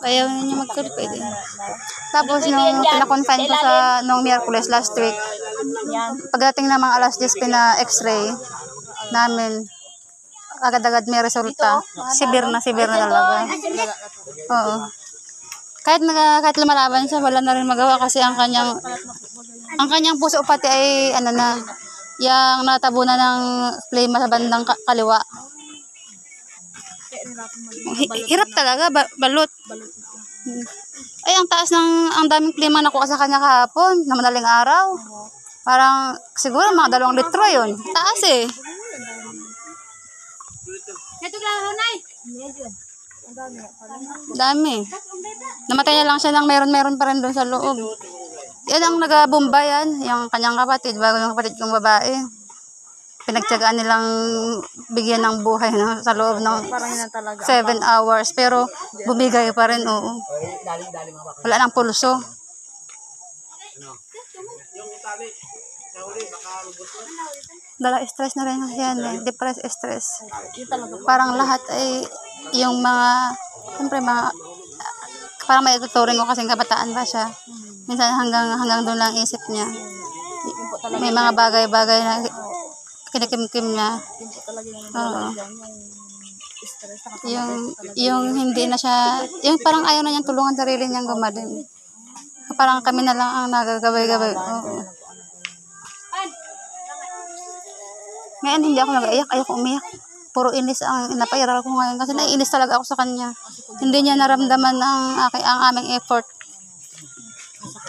Ayaw niya mag-confine. Tapos nung pina-confine ko sa nung Miyerkules last week, pagdating ng mga alas 10 pina-x-ray namin, agad-agad may resulta. Severe na talaga. Oo. Kahit lumalaban siya, wala na rin magawa kasi ang kanyang puso pati ay yung natabunan ng flame sa bandang kaliwa. Hirap talaga, balot. Ay, ang daming klima nakuha sa kanya kahapon, na madaling araw. Parang, siguro mga 2 litro yun. Taas eh. Dami. Namatay na lang siya ng meron pa rin doon sa loob. Yan ang nagabomba yan, yung kanyang kapatid, bago yung kapatid kong babae. Pinagtyagaan nilang bigyan ng buhay sa loob ng 7 hours. Pero bumigay pa rin, oo. Wala nang pulso. Dala stress na rin yan, depressed stress. Parang lahat ay yung siyempre parang may tuturing ko kasing kabataan ba siya. Minsan hanggang doon lang isip niya. May mga bagay-bagay na kinikimkim niya. Oo. Yung hindi na siya, yung parang ayaw na niyang tulungan sarili niyang gumaling. Parang kami na lang ang nagagabay-gabay. Oo. Ngayon hindi ako nag-iyak, ayoko umiyak. Puro inis ang napairal ko ngayon kasi naiinis talaga ako sa kanya. Hindi niya naramdaman ang aming effort.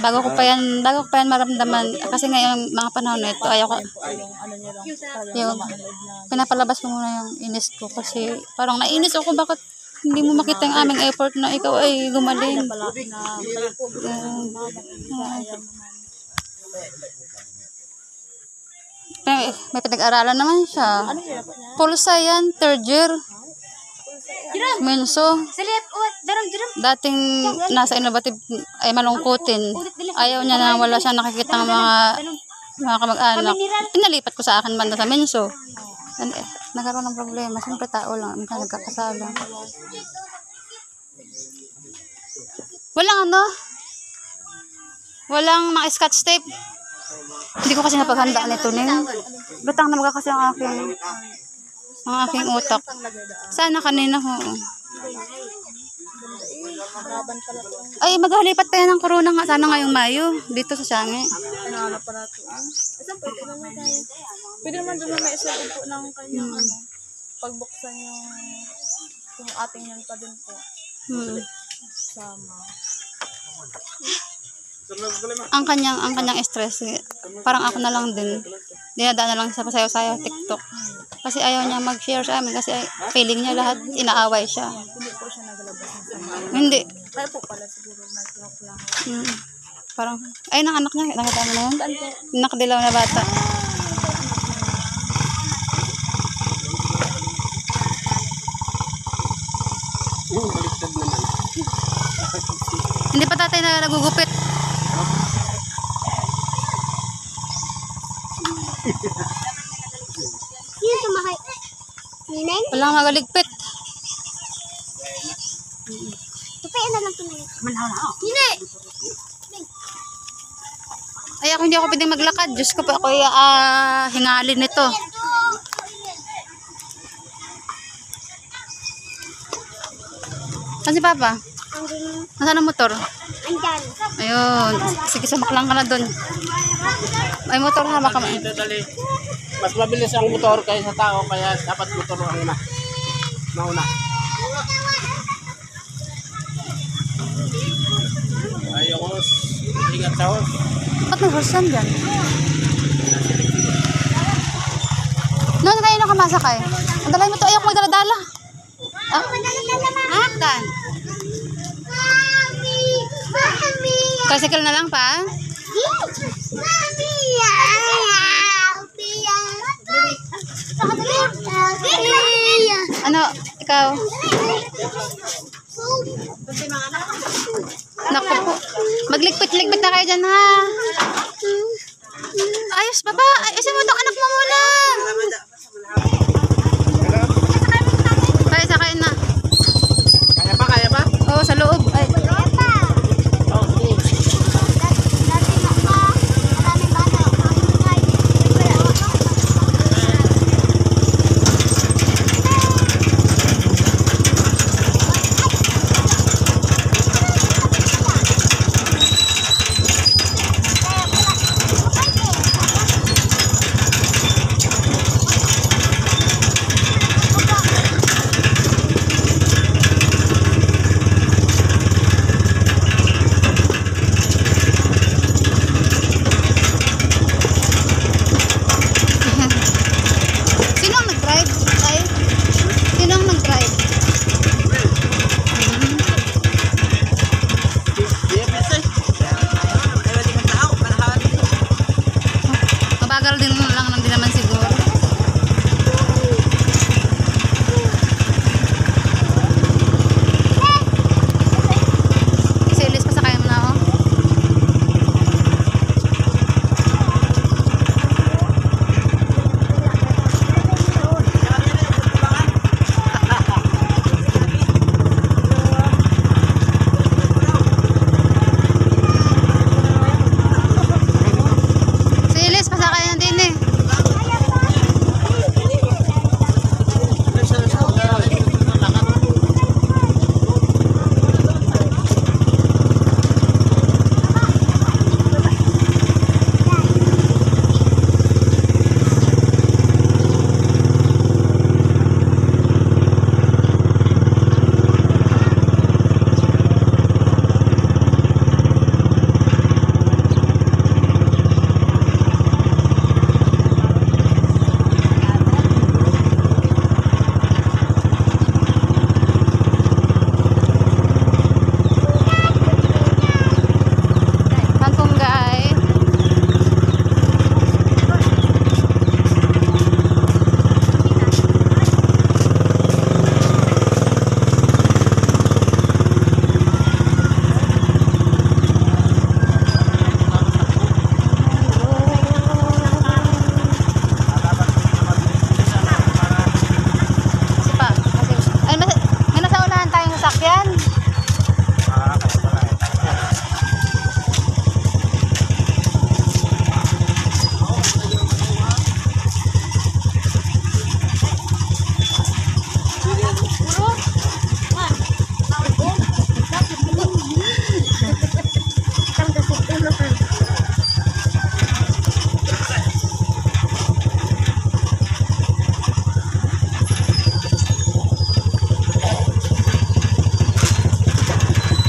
Bago ko pa yan maramdaman kasi ngayon mga panahon nito ayoko yung pinapalabas ko muna yung inis ko kasi parang nainis ako bakit hindi mo makita yung aming effort na ikaw ay gumaling. May pinag-aralan naman siya. Pulsa yan, 3rd year. Menso. Dating nasa innovative ay malungkutin. Ayaw niya na wala siya nakikita ng mga kamag-anak. Pinalipat ko sa akin banda sa Menso. Nagkaroon ng problema. Siyempre tao lang. Nagkakasala. Walang mga scotch tape. Hindi ko kasi napaghanda nito nin. Lutang na mga kasi ang aking utak. Sana kanina ho. Ay, maghalipat pa yan ng corona nga. Sana ngayong Mayo. Dito sa Siangi. Pwede naman doon may isa po ng kanyang pagbuksan yung ating yan pa din po. Sama. Ang kanyang stress, parang ako na lang din. Dinadaan na lang sa pasayaw-sayaw TikTok. Kasi ayaw niya mag-share sa amin kasi feeling niya lahat inaaway siya. Hindi po siya nagalabas ng sama. Hindi. Kaya po pala siguro nag-lock lang. Parang, ay, ng anak niya. Nakita mo na yun? Nakadilaw na bata. Hindi pa tatay na nagugupit. Yun sumakay. Ninay? Walang magaligpit. Tupay na lang tumayo. Ninay! Ay, hindi ako pwedeng maglakad. Diyos ko pa ako hingalin nito. Saan si Papa? Nasaan ang motor? Andyan. Ayun. Sige, sumaklang ka na dun. May motor ha, baka Mas mabilis ang motor kaysa tao, kaya dapat motor ang mauna. Ayos, ingat sa horse. Ba't may horse yan dyan? Noon kayo nakamasakay. Ang dalay mo to, ayoko may daladala. Akan. Tricycle na lang pa? Ano, ikaw? Naku po. Magligpit-ligpit na kayo dyan, ha? Ayos, baba. Ayusin mo itong anak mo muna. Kaya, sakay na. Kaya pa? Oo, sa loob. Ay.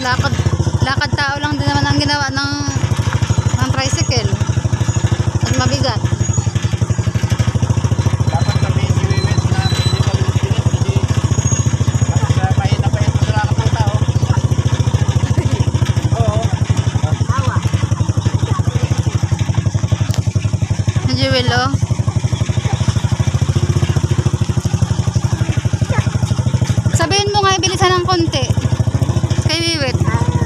Lakad tao lang din naman ang ginawa ng tricycle. At mabigat. Dapat kami siwiwit na hindi kami siwiwit kasi mahina pa yung pagkakakas ng tao. Oo. Jewel, oh. Sabihin mo nga, bilisan ng konti. Kay Wiwit.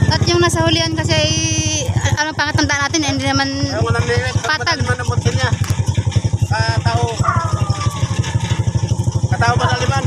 At yung nasa hulihan kasi ay, ano pangatandaan natin, hindi naman Ayaw mo nang liwit. patag. Patag. Manamot niya. Katao. Katao ba naliman?